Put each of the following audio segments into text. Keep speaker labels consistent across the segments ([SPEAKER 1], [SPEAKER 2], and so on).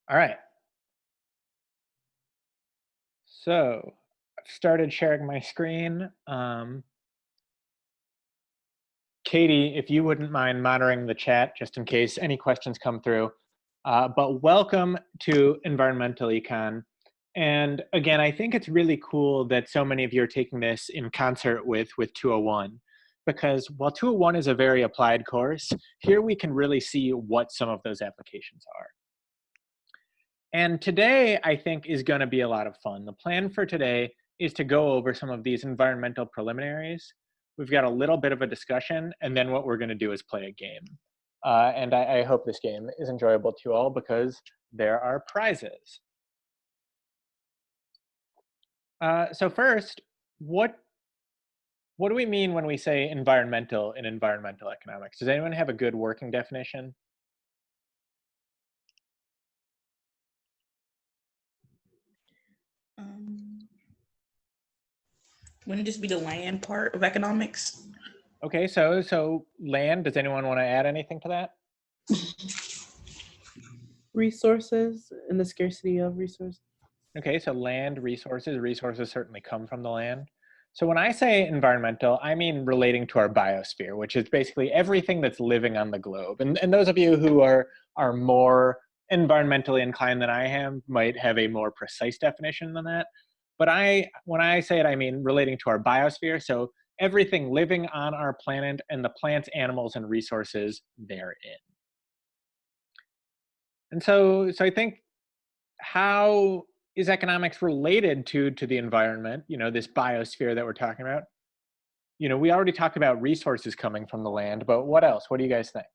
[SPEAKER 1] All right. So I've started sharing my screen. Katie, if you wouldn't mind monitoring the chat just in case any questions come through. But welcome to Environmental Econ. And again, I think it's really cool that so many of you are taking this in concert with 201, because while 201 is a very applied course, here we can really see what some of those applications are. And today, I think, is going to be a lot of fun. The plan for today is to go over some of these environmental preliminaries. We've got a little bit of a discussion, and then what we're going to do is play a game. And I hope this game is enjoyable to you all because there are prizes. So first, what do we mean when we say environmental in environmental economics? Does anyone have a good working definition?
[SPEAKER 2] Wouldn't it just be the land part of economics?
[SPEAKER 1] Okay, so land, does anyone want to add anything to that?
[SPEAKER 3] Resources and the scarcity of resources.
[SPEAKER 1] Okay, so land, resources certainly come from the land. So when I say environmental, I mean relating to our biosphere, which is basically everything that's living on the globe. And those of you who are more environmentally inclined than I am might have a more precise definition than that. But when I say it, I mean relating to our biosphere. So everything living on our planet and the plants, animals, and resources therein. And so I think, how is economics related to the environment, this biosphere that we're talking about? We already talked about resources coming from the land, but what else? What do you guys think?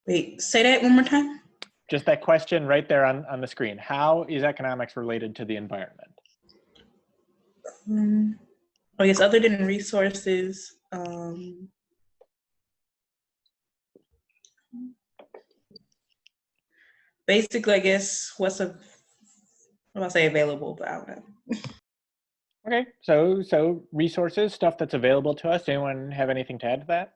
[SPEAKER 2] Wait, say that one more time.
[SPEAKER 1] Just that question right there on the screen. How is economics related to the environment?
[SPEAKER 2] I guess other than resources, basically, I guess I'll say available, but I don't know.
[SPEAKER 1] Okay, so resources, stuff that's available to us. Anyone have anything to add to that?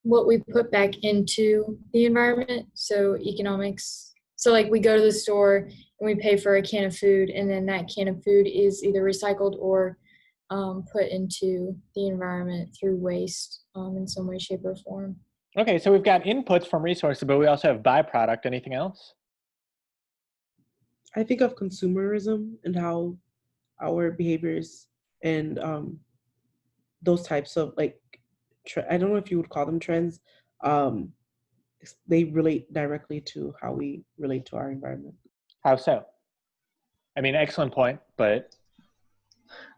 [SPEAKER 4] What we put back into the environment, so economics. So like we go to the store and we pay for a can of food, and then that can of food is either recycled or put into the environment through waste in some way, shape, or form.
[SPEAKER 1] Okay, so we've got inputs from resources, but we also have byproduct. Anything else?
[SPEAKER 3] I think of consumerism and how our behaviors and those types of I don't know if you would call them trends. They relate directly to how we relate to our environment.
[SPEAKER 1] How so? I mean, excellent point, but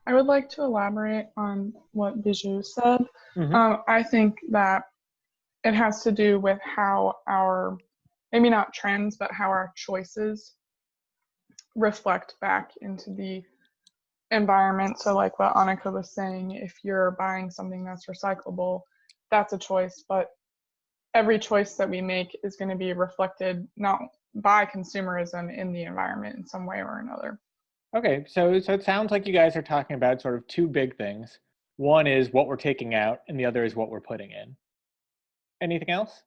[SPEAKER 5] I would like to elaborate on what Bijou said. I think that it has to do with how our, maybe not trends, but how our choices reflect back into the environment. So like what Annika was saying, if you're buying something that's recyclable, that's a choice, but every choice that we make is going to be reflected not by consumerism in the environment in some way or another.
[SPEAKER 1] Okay, so it sounds like you guys are talking about sort of two big things. One is what we're taking out, and the other is what we're putting in. Anything else?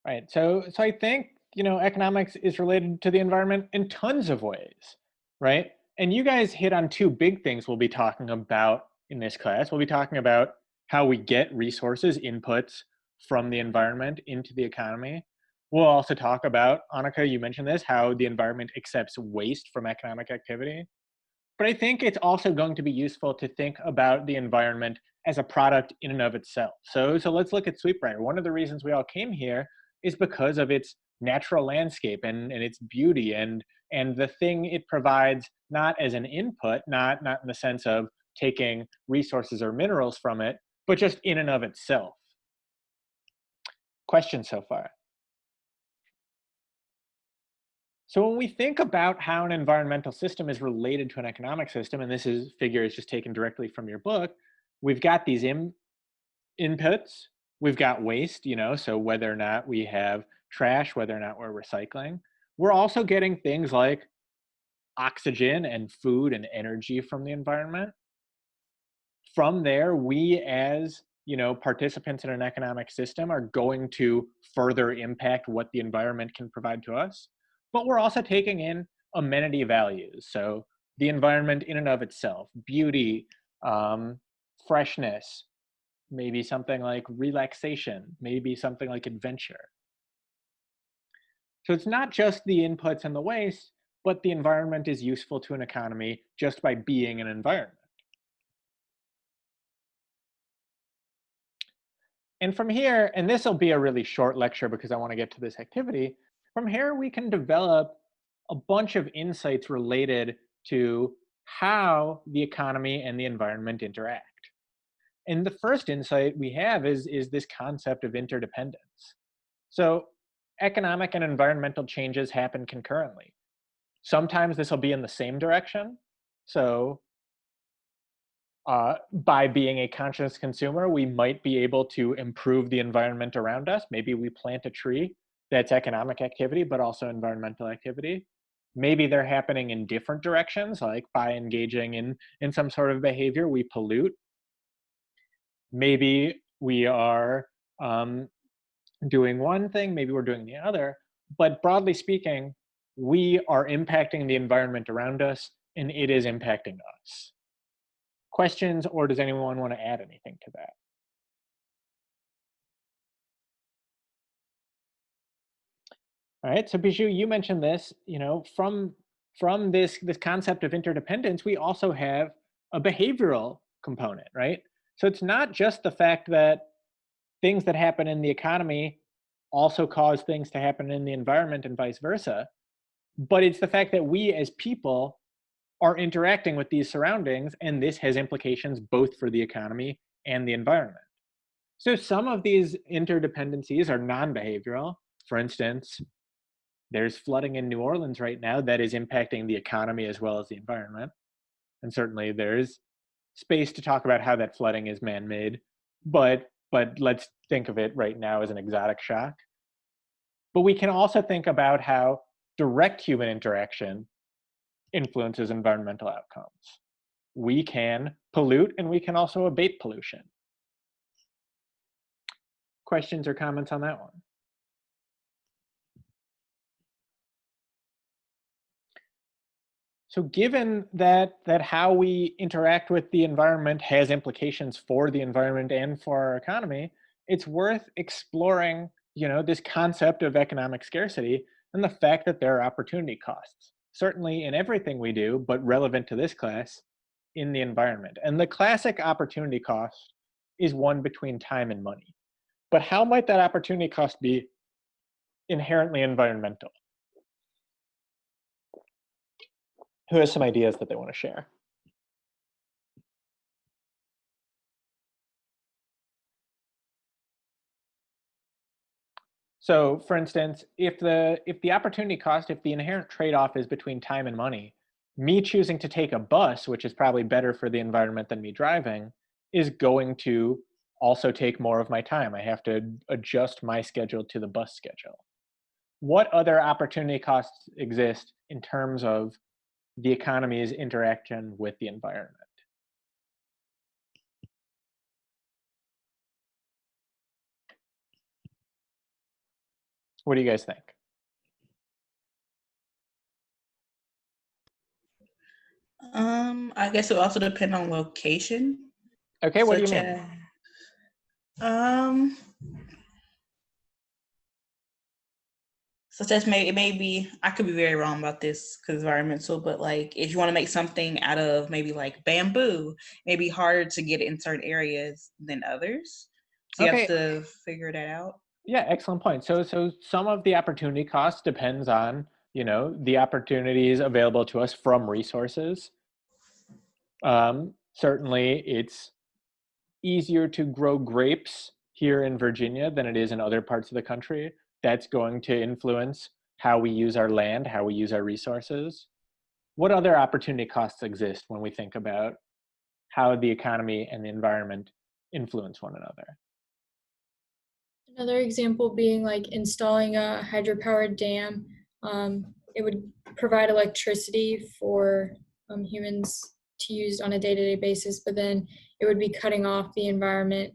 [SPEAKER 1] Right, so I think, economics is related to the environment in tons of ways, right? And you guys hit on two big things we'll be talking about in this class. We'll be talking about how we get resources, inputs from the environment into the economy. We'll also talk about, Annika, you mentioned this, how the environment accepts waste from economic activity. But I think it's also going to be useful to think about the environment as a product in and of itself. So let's look at Sweetbriar. One of the reasons we all came here is because of its natural landscape and its beauty and the thing it provides, not as an input, not in the sense of taking resources or minerals from it, but just in and of itself. Questions so far? So when we think about how an environmental system is related to an economic system, and this figure is just taken directly from your book, we've got these inputs, we've got waste, so whether or not we have trash, whether or not we're recycling. We're also getting things like oxygen and food and energy from the environment. From there, we as participants in an economic system are going to further impact what the environment can provide to us. But we're also taking in amenity values. So the environment in and of itself, beauty, freshness, maybe something like relaxation, maybe something like adventure. So it's not just the inputs and the waste, but the environment is useful to an economy just by being an environment. And from here, and this will be a really short lecture because I want to get to this activity, from here we can develop a bunch of insights related to how the economy and the environment interact. And the first insight we have is this concept of interdependence. So economic and environmental changes happen concurrently. Sometimes this will be in the same direction. So by being a conscious consumer, we might be able to improve the environment around us. Maybe we plant a tree. That's economic activity, but also environmental activity. Maybe they're happening in different directions, like by engaging in some sort of behavior, we pollute. Maybe we are doing one thing, maybe we're doing the other. But broadly speaking, we are impacting the environment around us, and it is impacting us. Questions, or does anyone want to add anything to that? All right, so Bijou, you mentioned this, from this concept of interdependence, we also have a behavioral component, right? So it's not just the fact that things that happen in the economy also cause things to happen in the environment and vice versa, but it's the fact that we as people are interacting with these surroundings, and this has implications both for the economy and the environment. So some of these interdependencies are non-behavioral. For instance, there's flooding in New Orleans right now that is impacting the economy as well as the environment. And certainly there's space to talk about how that flooding is man-made, but let's think of it right now as an exotic shock. But we can also think about how direct human interaction influences environmental outcomes. We can pollute and we can also abate pollution. Questions or comments on that one? So given that how we interact with the environment has implications for the environment and for our economy, it's worth exploring, this concept of economic scarcity and the fact that there are opportunity costs. Certainly in everything we do, but relevant to this class, in the environment. And the classic opportunity cost is one between time and money. But how might that opportunity cost be inherently environmental? Who has some ideas that they want to share? So for instance, if the opportunity cost, if the inherent trade-off is between time and money, me choosing to take a bus, which is probably better for the environment than me driving, is going to also take more of my time. I have to adjust my schedule to the bus schedule. What other opportunity costs exist in terms of the economy's interaction with the environment? What do you guys think?
[SPEAKER 2] I guess it will also depend on location.
[SPEAKER 1] Okay, what do you mean?
[SPEAKER 2] Such as maybe I could be very wrong about this because environmental, but like if you want to make something out of maybe like bamboo, maybe harder to get in certain areas than others. So you have to figure that out.
[SPEAKER 1] Yeah, excellent point. So some of the opportunity cost depends on, the opportunities available to us from resources. Certainly it's easier to grow grapes here in Virginia than it is in other parts of the country. That's going to influence how we use our land, how we use our resources. What other opportunity costs exist when we think about how the economy and the environment influence one another?
[SPEAKER 4] Another example being like installing a hydropowered dam it would provide electricity for humans to use on a day-to-day basis, but then it would be cutting off the environment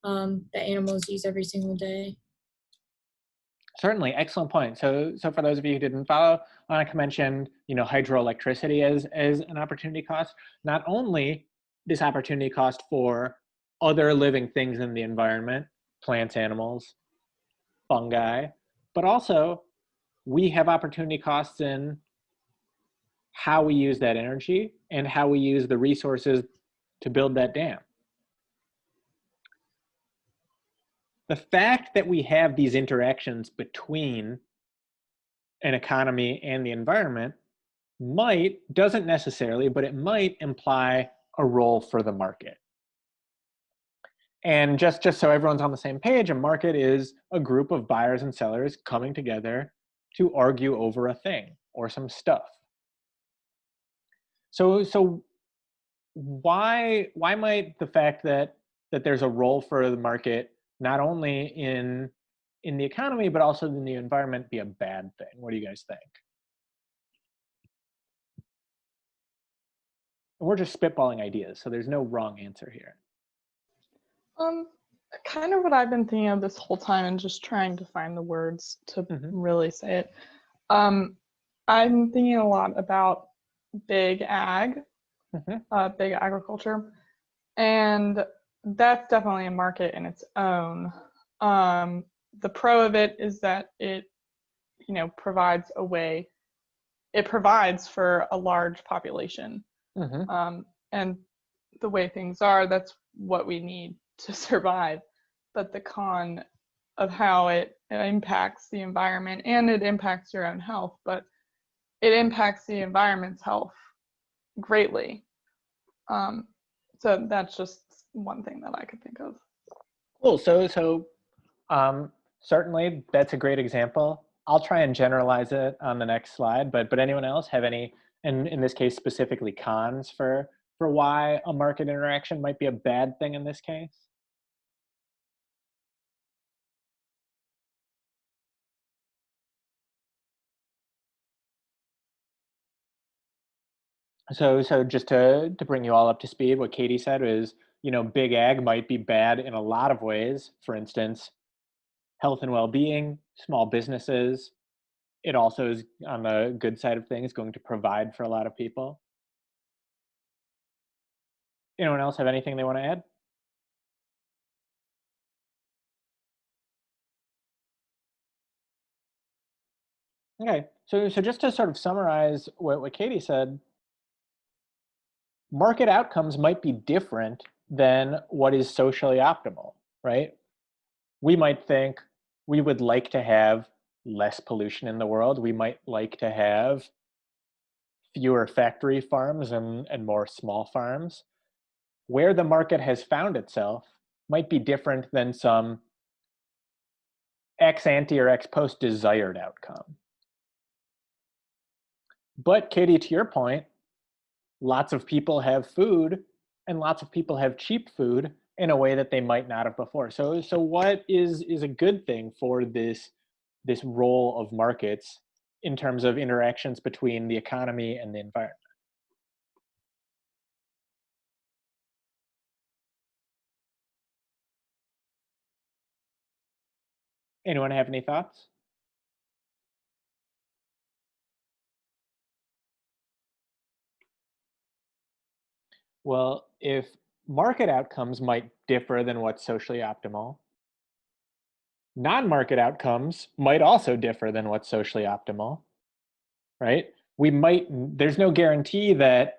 [SPEAKER 4] that animals use every single day.
[SPEAKER 1] Certainly, excellent point. So for those of you who didn't follow, Annika mentioned, hydroelectricity as an opportunity cost. Not only this opportunity cost for other living things in the environment, plants, animals, fungi, but also we have opportunity costs in how we use that energy and how we use the resources to build that dam. The fact that we have these interactions between an economy and the environment doesn't necessarily, but it might imply a role for the market. And just so everyone's on the same page, a market is a group of buyers and sellers coming together to argue over a thing or some stuff. So why might the fact that there's a role for the market not only in the economy but also in the environment be a bad thing? What do you guys think? And we're just spitballing ideas, so there's no wrong answer here.
[SPEAKER 5] Kind of what I've been thinking of this whole time and just trying to find the words to really say it. I'm thinking a lot about big ag, big agriculture, and that's definitely a market in its own. The pro of it is that it, provides a way. It provides for a large population, and the way things are, that's what we need to survive. But the con of how it impacts the environment, and it impacts your own health, but it impacts the environment's health greatly. So that's just one thing that I could think of.
[SPEAKER 1] Cool. So certainly that's a great example. I'll try and generalize it on the next slide, but anyone else have any, and in this case specifically cons for why a market interaction might be a bad thing in this case? So just to bring you all up to speed, what Katie said is, big ag might be bad in a lot of ways. For instance, health and well-being, small businesses. It also is, on the good side of things, going to provide for a lot of people. Anyone else have anything they want to add? Okay, so just to sort of summarize what Katie said, market outcomes might be different than what is socially optimal, right? We might think we would like to have less pollution in the world. We might like to have fewer factory farms and more small farms. Where the market has found itself might be different than some ex ante or ex post desired outcome. But Katie, to your point, lots of people have food and lots of people have cheap food in a way that they might not have before. So what is a good thing for this role of markets in terms of interactions between the economy and the environment? Anyone have any thoughts? Well, if market outcomes might differ than what's socially optimal, non-market outcomes might also differ than what's socially optimal, right? There's no guarantee that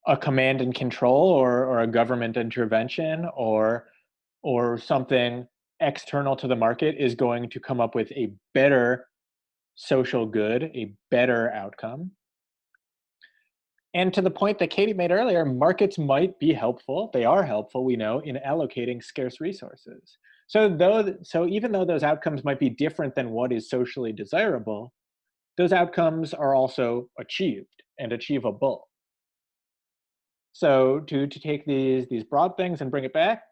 [SPEAKER 1] a command and control or a government intervention or something external to the market is going to come up with a better social good, a better outcome. And to the point that Katie made earlier, markets might be helpful. They are helpful, we know, in allocating scarce resources. So even though those outcomes might be different than what is socially desirable, those outcomes are also achieved and achievable. So to take these broad things and bring it back,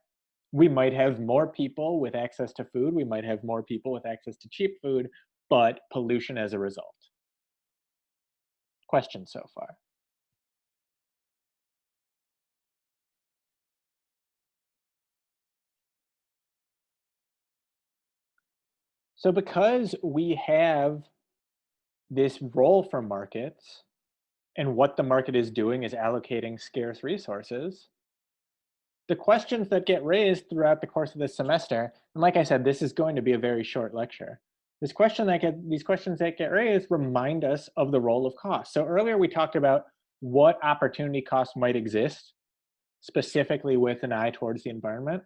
[SPEAKER 1] we might have more people with access to food. We might have more people with access to cheap food, but pollution as a result. questions so far? So because we have this role for markets, and what the market is doing is allocating scarce resources, the questions that get raised throughout the course of this semester, and like I said, this is going to be a very short lecture. These questions that get raised remind us of the role of cost. So earlier we talked about what opportunity costs might exist, specifically with an eye towards the environment.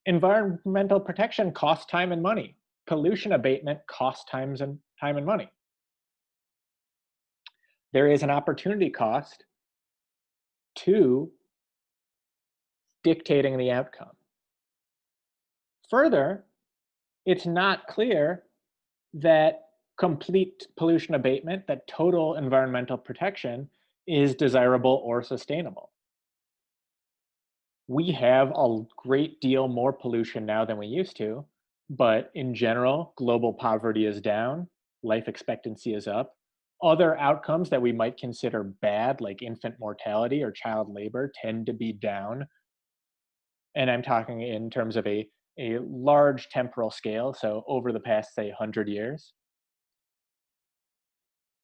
[SPEAKER 1] Environmental protection costs time and money. Pollution abatement costs time and money. There is an opportunity cost to dictating the outcome. Further, it's not clear that complete pollution abatement, that total environmental protection, is desirable or sustainable. We have a great deal more pollution now than we used to, but in general, global poverty is down, life expectancy is up. Other outcomes that we might consider bad, like infant mortality or child labor, tend to be down. And I'm talking in terms of a large temporal scale, so over the past, say, 100 years.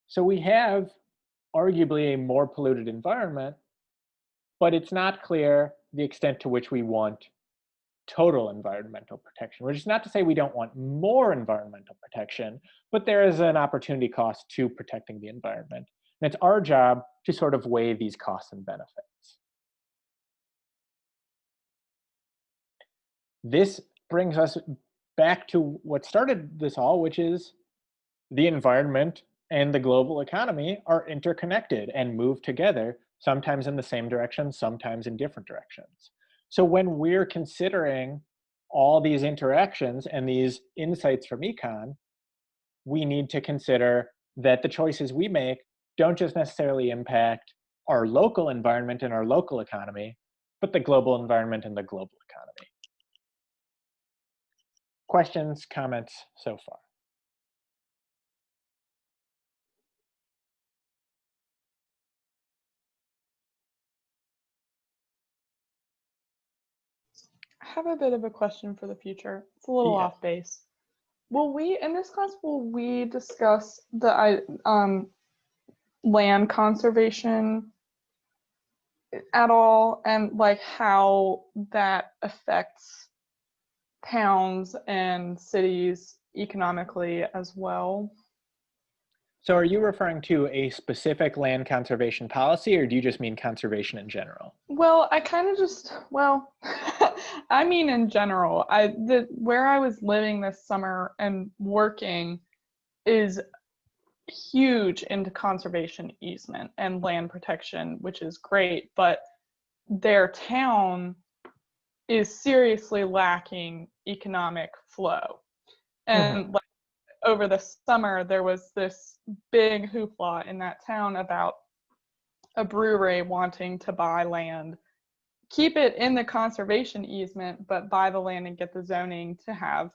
[SPEAKER 1] So we have arguably a more polluted environment, but it's not clear the extent to which we want total environmental protection, which is not to say we don't want more environmental protection, but there is an opportunity cost to protecting the environment. And it's our job to sort of weigh these costs and benefits. This brings us back to what started this all, which is the environment and the global economy are interconnected and move together, sometimes in the same direction, sometimes in different directions. So when we're considering all these interactions and these insights from Econ, we need to consider that the choices we make don't just necessarily impact our local environment and our local economy, but the global environment and the global economy. Questions, comments so far?
[SPEAKER 5] I have a bit of a question for the future. It's a little off base. Will we, in this class, will we discuss the land conservation at all, and like how that affects towns and cities economically as well?
[SPEAKER 1] So are you referring to a specific land conservation policy, or do you just mean conservation in general?
[SPEAKER 5] Well, I kind of just, well, I mean in general. Where I was living this summer and working is huge into conservation easement and land protection, which is great, but their town is seriously lacking economic flow. And like over the summer, there was this big hoopla in that town about a brewery wanting to buy land, keep it in the conservation easement, but buy the land and get the zoning to have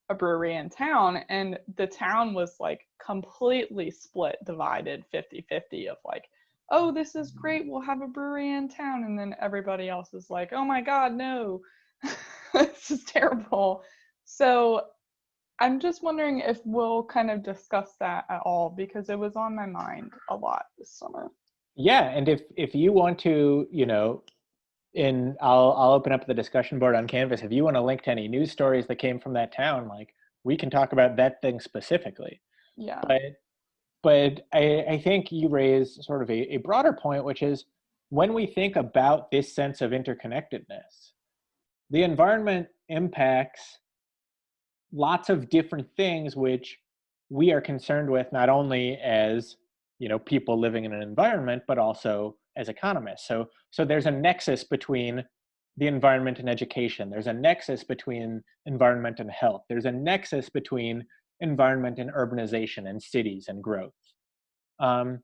[SPEAKER 5] a brewery in town. And the town was like completely split, divided 50-50 of like, oh, this is great, we'll have a brewery in town. And then everybody else is like, oh my God, no, this is terrible. So I'm just wondering if we'll kind of discuss that at all, because it was on my mind a lot this summer.
[SPEAKER 1] Yeah, and if you want to, you know, I'll open up the discussion board on Canvas. If you want to link to any news stories that came from that town, like we can talk about that thing specifically.
[SPEAKER 5] Yeah.
[SPEAKER 1] But I think you raise sort of a broader point, which is when we think about this sense of interconnectedness, the environment impacts lots of different things which we are concerned with, not only as, you know, people living in an environment, but also as economists. So there's a nexus between the environment and education. There's a nexus between environment and health. There's a nexus between environment and urbanization and cities and growth, and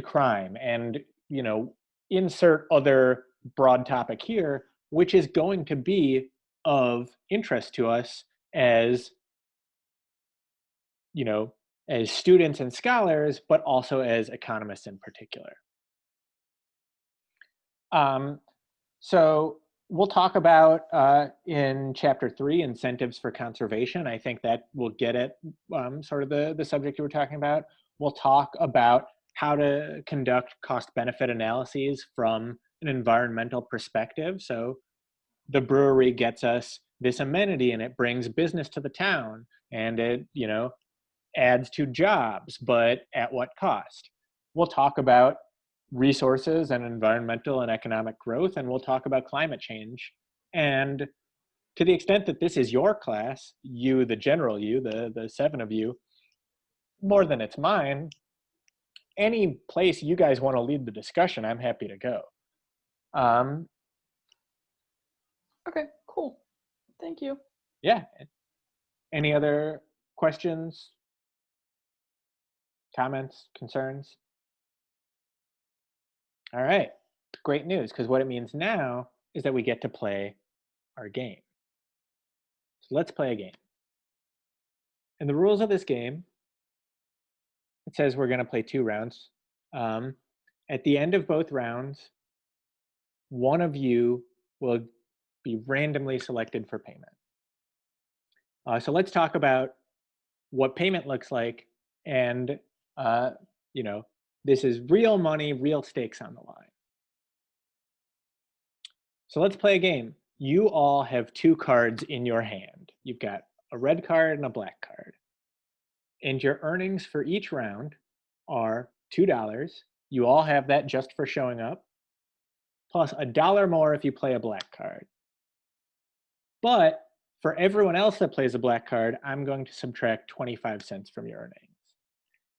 [SPEAKER 1] crime, and, you know, insert other broad topic here, which is going to be of interest to us as, you know, as students and scholars, but also as economists in particular. So we'll talk about in chapter 3, incentives for conservation. I think that will get at sort of the subject you were talking about. We'll talk about how to conduct cost-benefit analyses from an environmental perspective. So the brewery gets us this amenity and it brings business to the town and it, adds to jobs, but at what cost? We'll talk about resources and environmental and economic growth, and we'll talk about climate change. And to the extent that this is your class, you, the general you, the 7 of you, more than it's mine, any place you guys want to lead the discussion, I'm happy to go.
[SPEAKER 5] Okay, cool. Thank you.
[SPEAKER 1] Yeah. Any other questions, comments, concerns? All right, great news, because what it means now is that we get to play our game. So let's play a game. And the rules of this game, it says we're going to play 2 rounds. At the end of both rounds, one of you will be randomly selected for payment. So let's talk about what payment looks like. And, this is real money, real stakes on the line. So let's play a game. You all have 2 cards in your hand. You've got a red card and a black card. And your earnings for each round are $2. You all have that just for showing up, plus $1 more if you play a black card. But for everyone else that plays a black card, I'm going to subtract 25 cents from your earnings.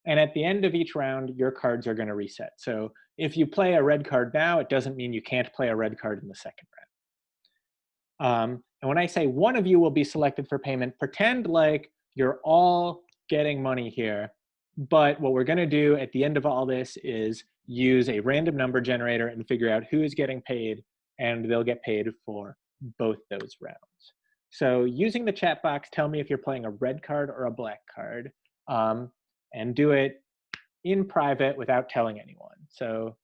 [SPEAKER 1] And at the end of each round, your cards are going to reset. So if you play a red card now, it doesn't mean you can't play a red card in the second round. And when I say one of you will be selected for payment, pretend like you're all getting money here. But what we're going to do at the end of all this is use a random number generator and figure out who is getting paid, and they'll get paid for both those rounds. So using the chat box, tell me if you're playing a red card or a black card, and do it in private without telling anyone. So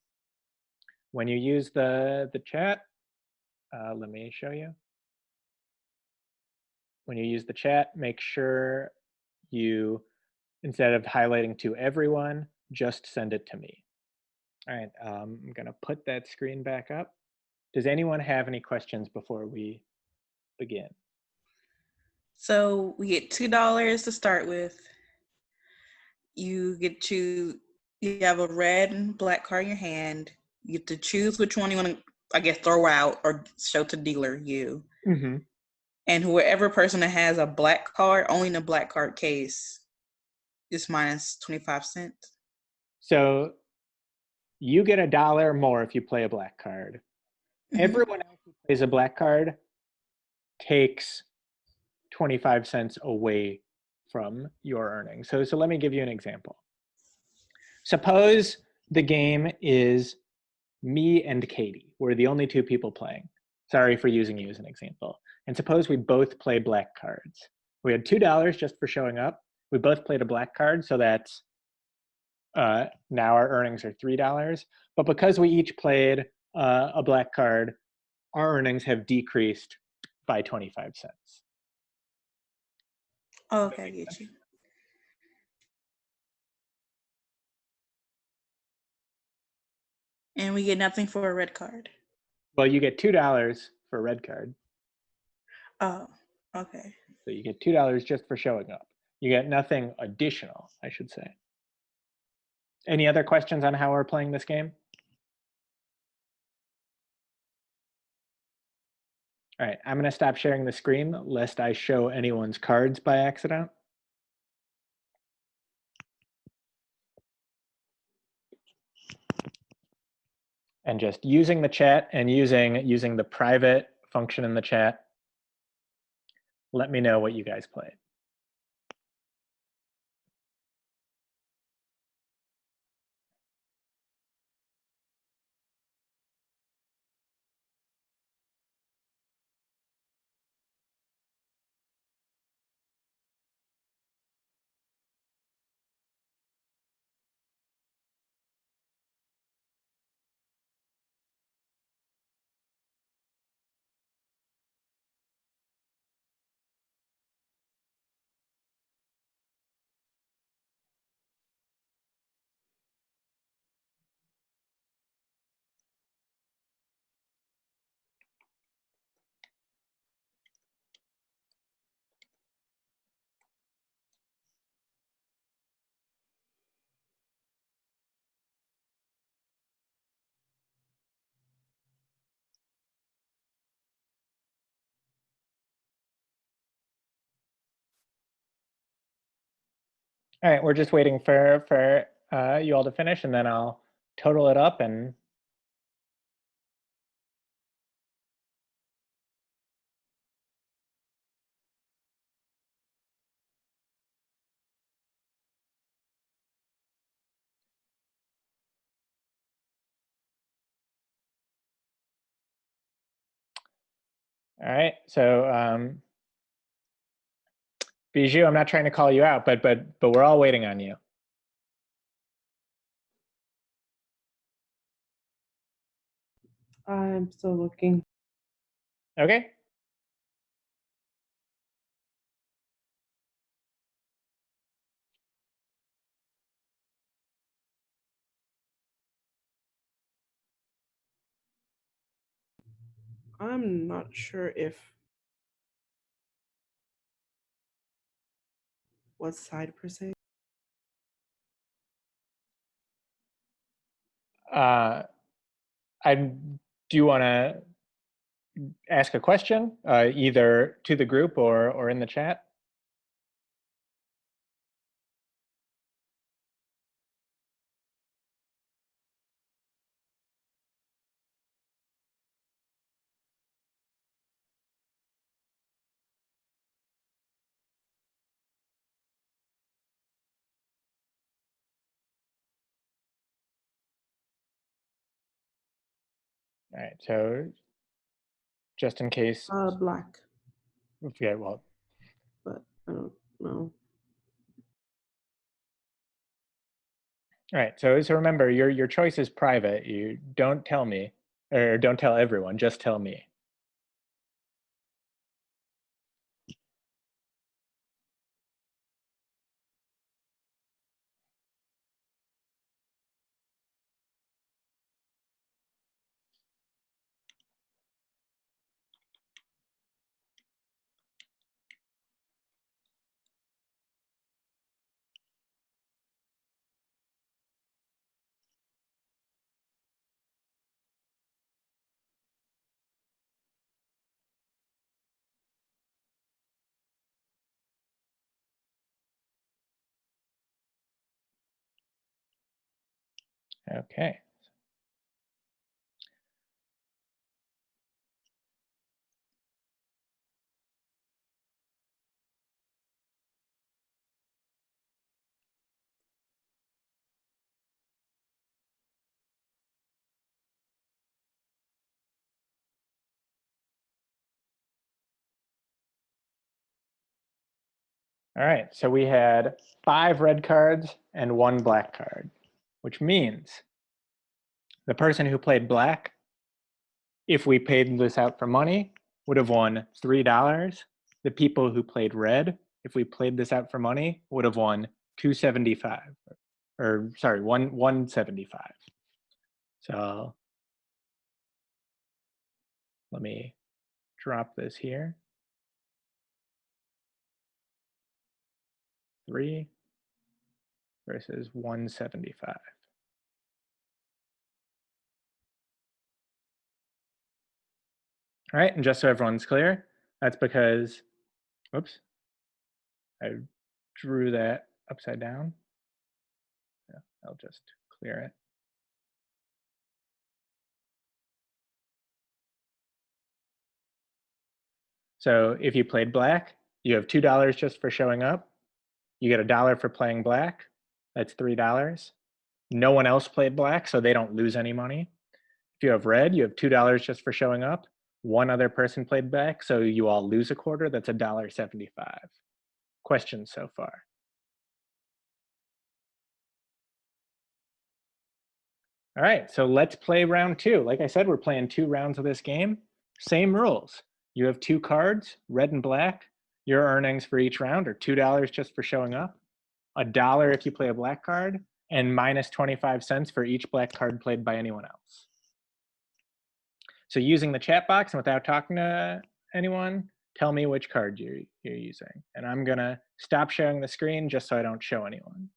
[SPEAKER 1] when you use the chat, let me show you. When you use the chat, make sure you, instead of highlighting to everyone, just send it to me. All right, I'm gonna put that screen back up. Does anyone have any questions before we begin?
[SPEAKER 2] So we get $2 to start with. You get to, you have a red and black card in your hand. You get to choose which one you want to, I guess, throw out or show to dealer you.
[SPEAKER 1] Mm-hmm.
[SPEAKER 2] And whoever person that has a black card, only in the black card case, is minus 25 cents.
[SPEAKER 1] So you get $1 more if you play a black card. Mm-hmm. Everyone else who plays a black card takes 25 cents away from your earnings. So let me give you an example. Suppose the game is me and Katie. We're the only 2 people playing. Sorry for using you as an example. And suppose we both play black cards. We had $2 just for showing up. We both played a black card, so that's now our earnings are $3. But because we each played a black card, our earnings have decreased by 25 cents.
[SPEAKER 2] Oh, okay, I get you. And we get nothing for a red card.
[SPEAKER 1] Well, you get $2 for a red card.
[SPEAKER 2] Oh, okay.
[SPEAKER 1] So you get $2 just for showing up. You get nothing additional, I should say. Any other questions on how we're playing this game? All right, I'm going to stop sharing the screen lest I show anyone's cards by accident. And just using the chat and using the private function in the chat, let me know what you guys played. All right, we're just waiting for you all to finish, and then I'll total it up and. All right, so Bijou, I'm not trying to call you out, but we're all waiting on you.
[SPEAKER 3] I'm still looking.
[SPEAKER 1] Okay.
[SPEAKER 3] I'm not sure if what side per se.
[SPEAKER 1] Do you want to ask a question, either to the group or in the chat? All right, so just in case.
[SPEAKER 3] Black.
[SPEAKER 1] Okay, well.
[SPEAKER 3] But I don't know.
[SPEAKER 1] All right, so remember, your choice is private. You don't tell me, or don't tell everyone, just tell me. Okay. All right, so we had 5 red cards and 1 black card, which means the person who played black, if we paid this out for money, would have won $3. The people who played red, if we played this out for money, would have won $2.75, or sorry, $1.75. So let me drop this here. 3 versus 175. All right, and just so everyone's clear, that's because, whoops, I drew that upside down. Yeah, I'll just clear it. So if you played black, you have $2 just for showing up. You get $1 for playing black. That's $3. No one else played black, so they don't lose any money. If you have red, you have $2 just for showing up. One other person played black, so you all lose a quarter. That's $1.75. Questions so far? All right, so let's play round 2. Like I said, we're playing 2 rounds of this game. Same rules. You have 2 cards, red and black. Your earnings for each round are $2 just for showing up, $1 if you play a black card, and minus 25 cents for each black card played by anyone else. So using the chat box and without talking to anyone, tell me which card you're using. And I'm gonna stop sharing the screen just so I don't show anyone.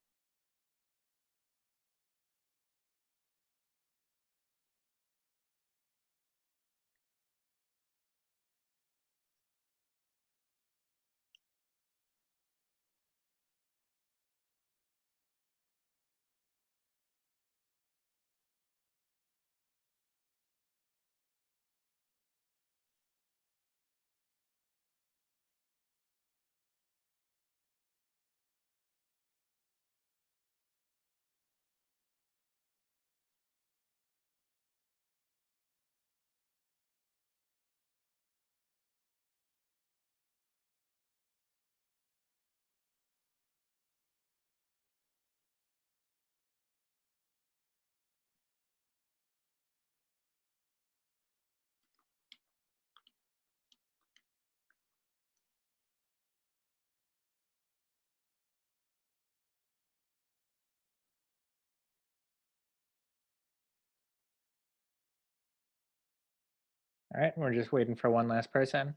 [SPEAKER 1] All right, we're just waiting for one last person.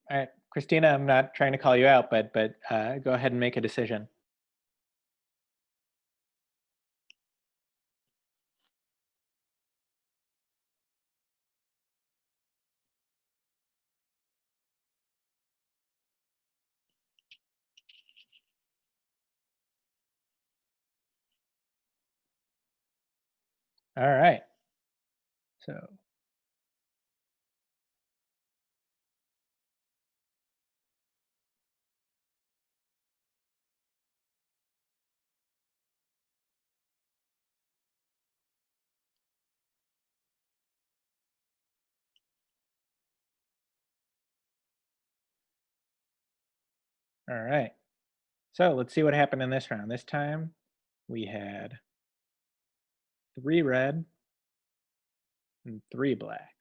[SPEAKER 1] All right, Christina, I'm not trying to call you out, but go ahead and make a decision. All right. So all right. So let's see what happened in this round. This time we had 3 red and 3 black.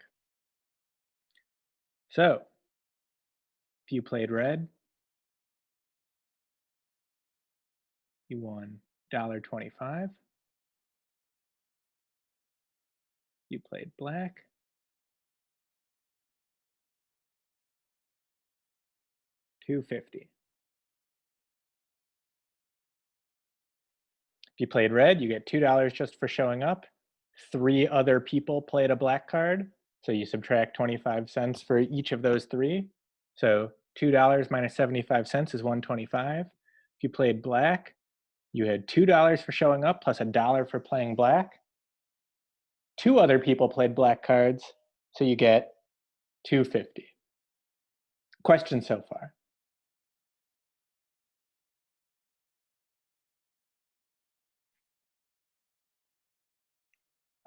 [SPEAKER 1] So if you played red, you won $1.25. You played black, $2.50. If you played red, you get $2 just for showing up. 3 other people played a black card, so you subtract 25 cents for each of those 3. So $2 minus 75 cents is $1.25. If you played black, you had $2 for showing up plus $1 for playing black. 2 other people played black cards, so you get $2.50. Question so far?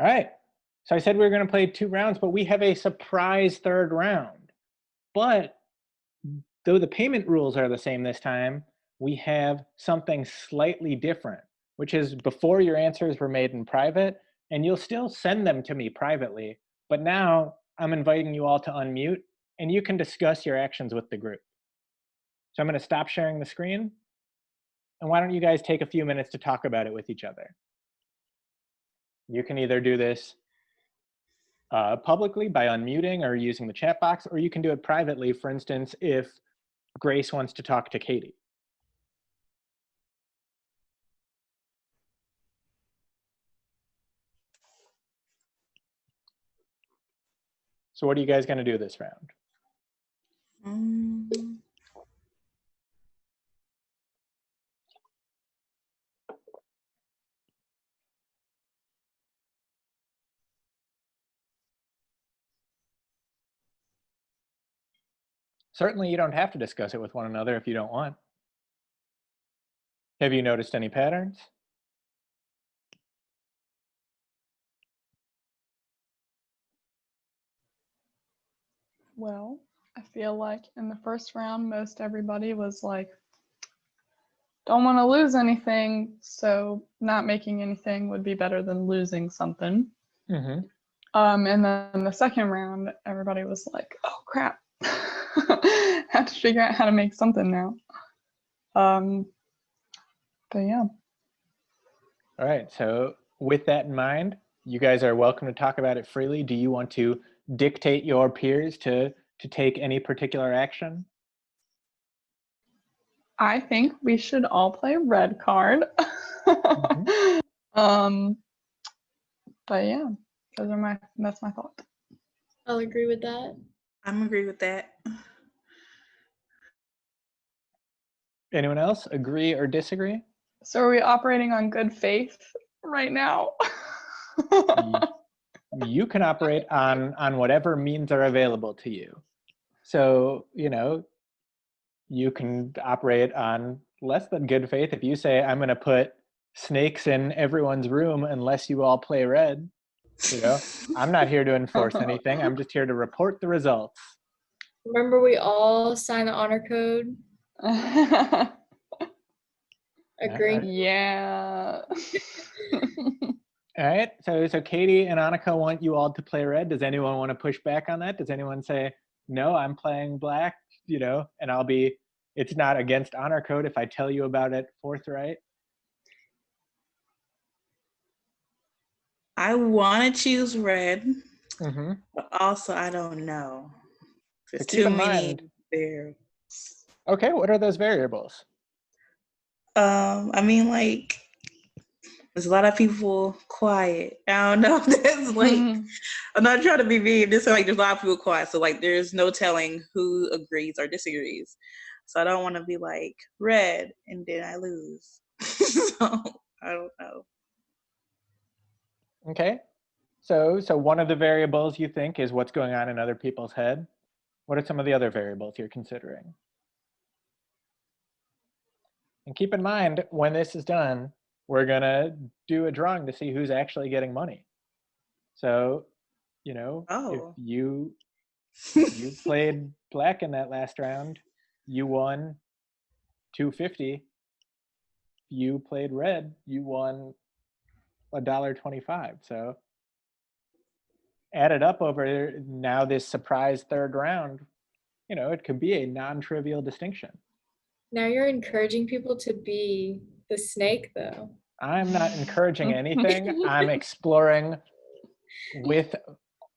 [SPEAKER 1] All right, so I said we were going to play 2 rounds, but we have a surprise 3rd round. But though the payment rules are the same this time, we have something slightly different, which is before your answers were made in private, and you'll still send them to me privately, but now I'm inviting you all to unmute, and you can discuss your actions with the group. So I'm going to stop sharing the screen, and why don't you guys take a few minutes to talk about it with each other? You can either do this publicly by unmuting or using the chat box, or you can do it privately, for instance, if Grace wants to talk to Katie. So what are you guys going to do this round? Certainly, you don't have to discuss it with one another if you don't want. Have you noticed any patterns?
[SPEAKER 5] Well, I feel like in the first round, most everybody was like, don't want to lose anything, so not making anything would be better than losing something.
[SPEAKER 1] Mm-hmm.
[SPEAKER 5] And then the second round, everybody was like, oh crap, have to figure out how to make something now. But yeah.
[SPEAKER 1] All right, so with that in mind, you guys are welcome to talk about it freely. Do you want to dictate your peers to take any particular action?
[SPEAKER 5] I think we should all play red card. Mm-hmm. But yeah, that's my thought.
[SPEAKER 4] I'll agree with that.
[SPEAKER 2] I'm agree with that.
[SPEAKER 1] Anyone else agree or disagree?
[SPEAKER 5] So are we operating on good faith right now?
[SPEAKER 1] You can operate on whatever means are available to you. So, you know, you can operate on less than good faith. If you say, I'm going to put snakes in everyone's room unless you all play red, you know, I'm not here to enforce anything. I'm just here to report the results.
[SPEAKER 4] Remember we all signed the honor code? Agree?
[SPEAKER 5] Yeah.
[SPEAKER 1] All right, so Katie and Annika want you all to play red. Does anyone want to push back on that? Does anyone say, no, I'm playing black, and it's not against honor code if I tell you about it forthright?
[SPEAKER 2] I want to choose red,
[SPEAKER 1] Mm-hmm.
[SPEAKER 2] but also I don't know. There's
[SPEAKER 1] keep
[SPEAKER 2] too
[SPEAKER 1] in
[SPEAKER 2] many
[SPEAKER 1] mind-
[SPEAKER 2] there.
[SPEAKER 1] Okay, what are those variables?
[SPEAKER 2] I mean, like, there's a lot of people quiet. I don't know if that's like, I'm not trying to be mean. This is like, there's a lot of people quiet. So like, there's no telling who agrees or disagrees. So I don't want to be like red and then I lose. So I don't know.
[SPEAKER 1] Okay, so one of the variables you think is what's going on in other people's head. What are some of the other variables you're considering? And keep in mind, when this is done, we're gonna do a drawing to see who's actually getting money. So, if
[SPEAKER 2] Oh.
[SPEAKER 1] you played black in that last round, you won $2.50. If you played red, you won $1.25. So added up over now this surprise third round, it could be a non-trivial distinction.
[SPEAKER 4] Now you're encouraging people to be the snake, though.
[SPEAKER 1] I'm not encouraging anything. I'm exploring with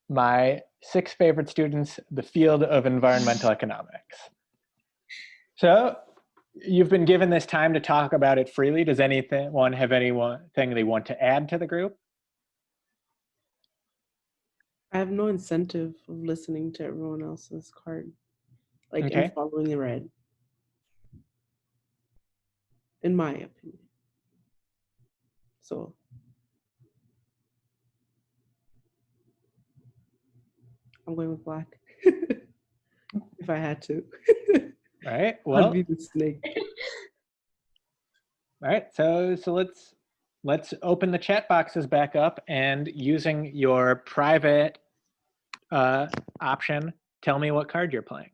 [SPEAKER 1] my 6 favorite students the field of environmental economics. So you've been given this time to talk about it freely. Does anyone have anything they want to add to the group?
[SPEAKER 3] I have no incentive of listening to everyone else's card, like
[SPEAKER 1] Okay.
[SPEAKER 3] and following the red. In my opinion. So I'm going with black. If I had to.
[SPEAKER 1] All right. Well,
[SPEAKER 3] I'd be the snake.
[SPEAKER 1] all right. So let's open the chat boxes back up, and using your private option, tell me what card you're playing.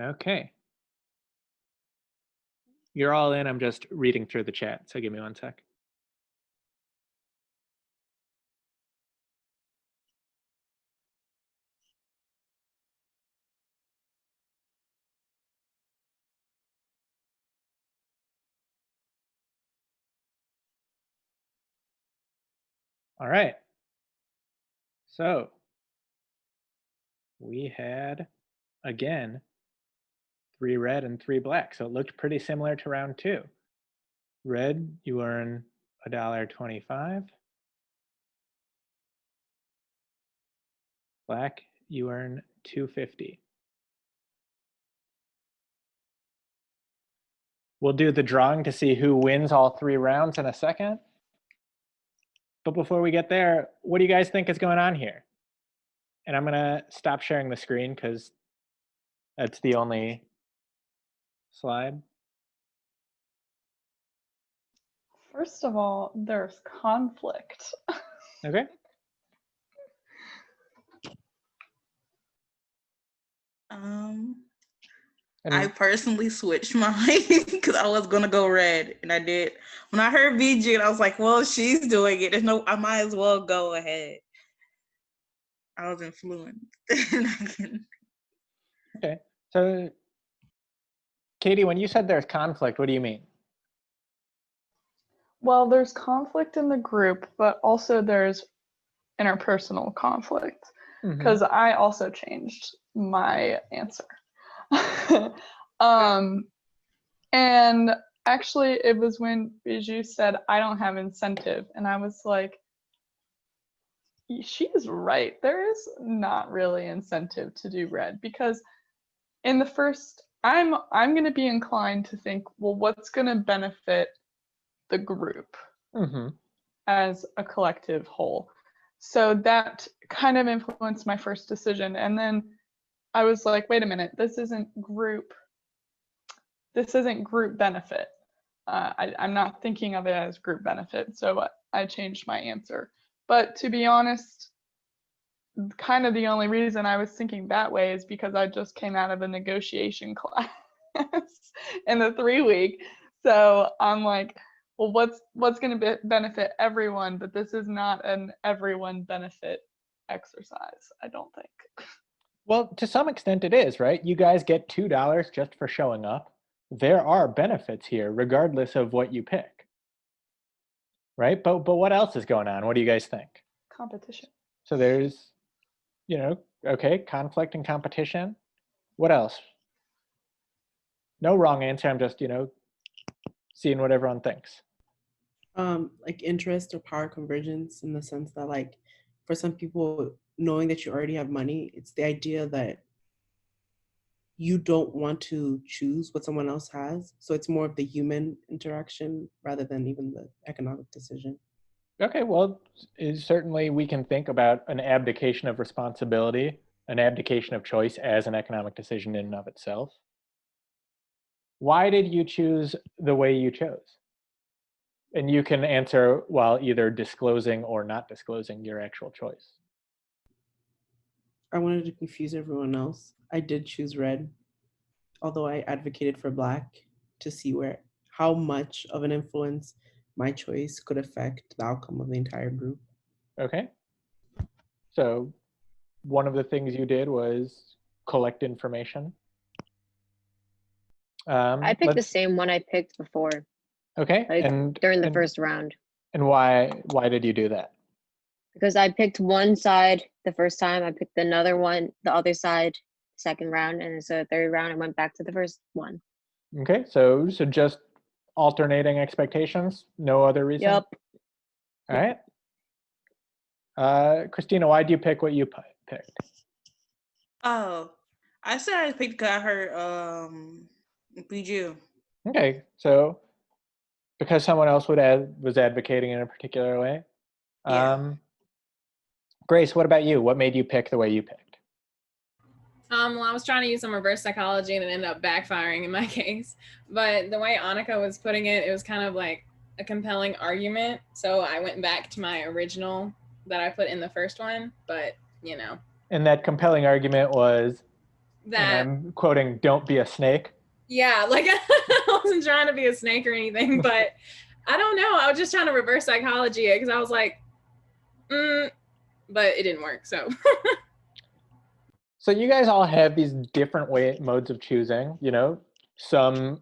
[SPEAKER 1] Okay. You're all in. I'm just reading through the chat, so give me 1 sec. All right. So we had, again, 3 red and 3 black. So it looked pretty similar to round 2. Red, you earn $1.25. Black, you earn $2.50. We'll do the drawing to see who wins all 3 rounds in a second. But before we get there, what do you guys think is going on here? And I'm gonna stop sharing the screen because that's the only slide.
[SPEAKER 5] First of all, there's conflict.
[SPEAKER 1] Okay.
[SPEAKER 2] I personally switched mine because I was gonna go red, and I did. When I heard VG, I was like, "Well, she's doing it. I might as well go ahead." I was influenced.
[SPEAKER 1] Okay. So, Katie, when you said there's conflict, what do you mean?
[SPEAKER 5] Well, there's conflict in the group, but also there's interpersonal conflict because I also changed my answer. And actually it was when Bijou said I don't have incentive, and I was like, she is right. There is not really incentive to do red, because in the first I'm going to be inclined to think, well, what's going to benefit the group as a collective whole? So that kind of influenced my first decision. And then I was like, wait a minute, this isn't group benefit. I'm not thinking of it as group benefit. So I changed my answer. But to be honest, kind of the only reason I was thinking that way is because I just came out of a negotiation class in the 3-week. So I'm like, well, what's going to benefit everyone? But this is not an everyone benefit exercise, I don't think.
[SPEAKER 1] Well, to some extent it is, right? You guys get $2 just for showing up. There are benefits here, regardless of what you pick, right? But what else is going on? What do you guys think?
[SPEAKER 5] Competition.
[SPEAKER 1] So there's, okay, conflict and competition. What else? No wrong answer. I'm just, seeing what everyone thinks.
[SPEAKER 3] Like interest or power convergence, in the sense that, like, for some people, knowing that you already have money, it's the idea that you don't want to choose what someone else has. So it's more of the human interaction rather than even the economic decision.
[SPEAKER 1] Okay, well, certainly we can think about an abdication of responsibility, an abdication of choice as an economic decision in and of itself. Why did you choose the way you chose? And you can answer while either disclosing or not disclosing your actual choice.
[SPEAKER 3] I wanted to confuse everyone else. I did choose red, although I advocated for black, to see how much of an influence my choice could affect the outcome of the entire group.
[SPEAKER 1] Okay. So one of the things you did was collect information.
[SPEAKER 6] I picked the same one I picked before.
[SPEAKER 1] Okay.
[SPEAKER 6] And during the first round.
[SPEAKER 1] And why did you do that?
[SPEAKER 6] Because I picked one side the first time, I picked another one, the other side, second round, and so the third round I went back to the first one.
[SPEAKER 1] Okay, so just alternating expectations, no other reason?
[SPEAKER 6] Yep.
[SPEAKER 1] All right. Christina, why do you pick what you picked?
[SPEAKER 2] Oh, I said I picked because I heard Bijou.
[SPEAKER 1] Okay, so because someone else was advocating in a particular way.
[SPEAKER 2] Yeah.
[SPEAKER 1] Grace, what about you? What made you pick the way you picked?
[SPEAKER 7] Well, I was trying to use some reverse psychology and it ended up backfiring in my case. But the way Annika was putting it, it was kind of like a compelling argument. So I went back to my original that I put in the first one, but
[SPEAKER 1] And that compelling argument was,
[SPEAKER 7] that,
[SPEAKER 1] and I'm quoting, "Don't be a snake."
[SPEAKER 7] Yeah, like I wasn't trying to be a snake or anything, but I don't know. I was just trying to reverse psychology it because I was like, but it didn't work. So.
[SPEAKER 1] So you guys all have these different modes of choosing, some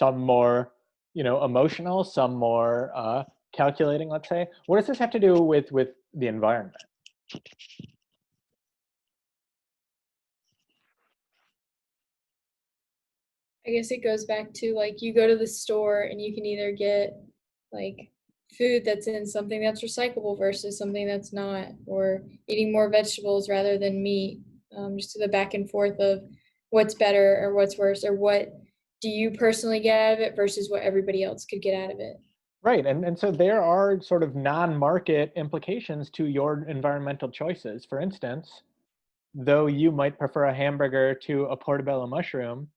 [SPEAKER 1] more, emotional, some more calculating, let's say. What does this have to do with the environment?
[SPEAKER 4] I guess it goes back to, like, you go to the store and you can either get like food that's in something that's recyclable versus something that's not, or eating more vegetables rather than meat, just to the back and forth of what's better or what's worse, or what do you personally get out of it versus what everybody else could get out of it.
[SPEAKER 1] Right, and so there are sort of non-market implications to your environmental choices. For instance, though you might prefer a hamburger to a portobello mushroom,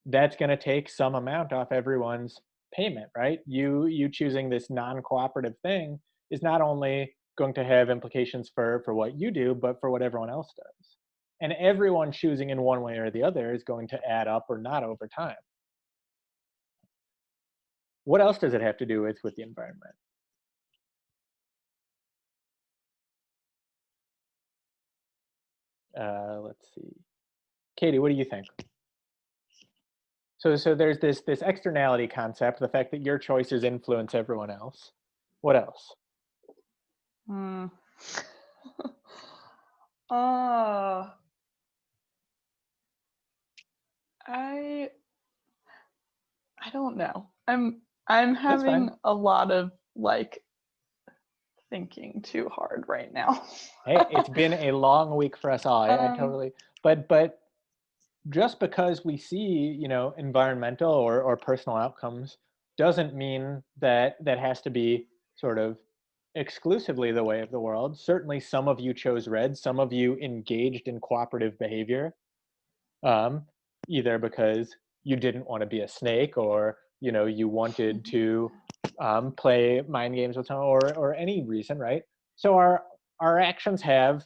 [SPEAKER 1] that's going to take some amount off everyone's payment, right? You choosing this non-cooperative thing is not only going to have implications for what you do, but for what everyone else does. And everyone choosing in one way or the other is going to add up or not over time. What else does it have to do with the environment? Let's see. Katie, what do you think? So there's this externality concept, the fact that your choices influence everyone else. What else?
[SPEAKER 5] I don't know. I'm having a lot of thinking too hard right now.
[SPEAKER 1] Hey, it's been a long week for us all. I totally, but just because we see, environmental or personal outcomes doesn't mean that that has to be sort of exclusively the way of the world. Certainly, some of you chose red, some of you engaged in cooperative behavior, um, either because you didn't want to be a snake, or you wanted to play mind games with someone, or any reason, right? So our actions have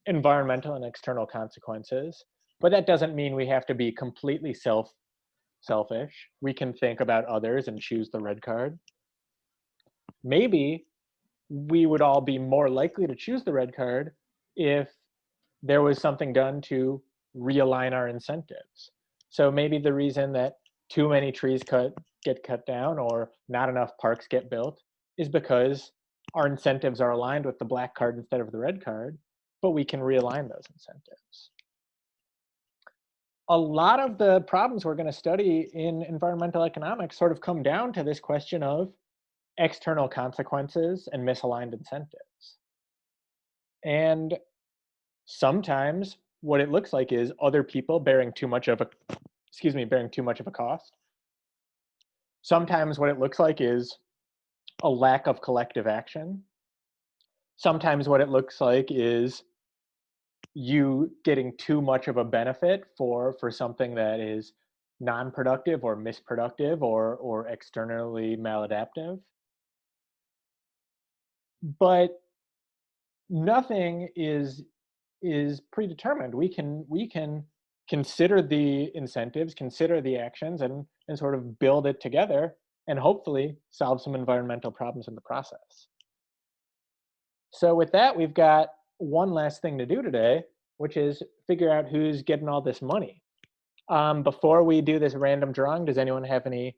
[SPEAKER 1] environmental and external consequences, but that doesn't mean we have to be completely selfish. We can think about others and choose the red card. Maybe we would all be more likely to choose the red card if there was something done to realign our incentives. So maybe the reason that too many trees get cut down or not enough parks get built is because our incentives are aligned with the black card instead of the red card, but we can realign those incentives. A lot of the problems we're going to study in environmental economics sort of come down to this question of external consequences and misaligned incentives. And sometimes what it looks like is other people bearing too much of a cost. Sometimes what it looks like is a lack of collective action. Sometimes what it looks like is you getting too much of a benefit for something that is non-productive or misproductive or externally maladaptive. But nothing is predetermined. We can consider the incentives, consider the actions, and sort of build it together, and hopefully solve some environmental problems in the process. So with that, we've got one last thing to do today, which is figure out who's getting all this money. Before we do this random drawing, does anyone have any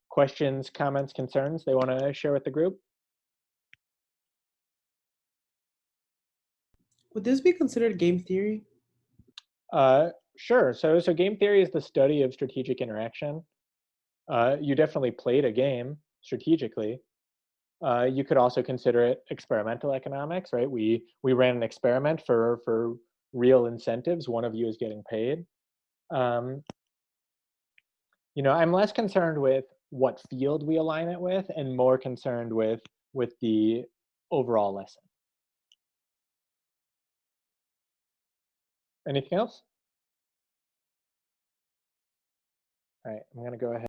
[SPEAKER 1] questions, comments, concerns they want to share with the group?
[SPEAKER 3] Would this be considered game theory?
[SPEAKER 1] Sure. So game theory is the study of strategic interaction. You definitely played a game strategically. You could also consider it experimental economics, right? We ran an experiment for real incentives. One of you is getting paid. I'm less concerned with what field we align it with, and more concerned with the overall lesson. Anything else? All right, I'm going to go ahead.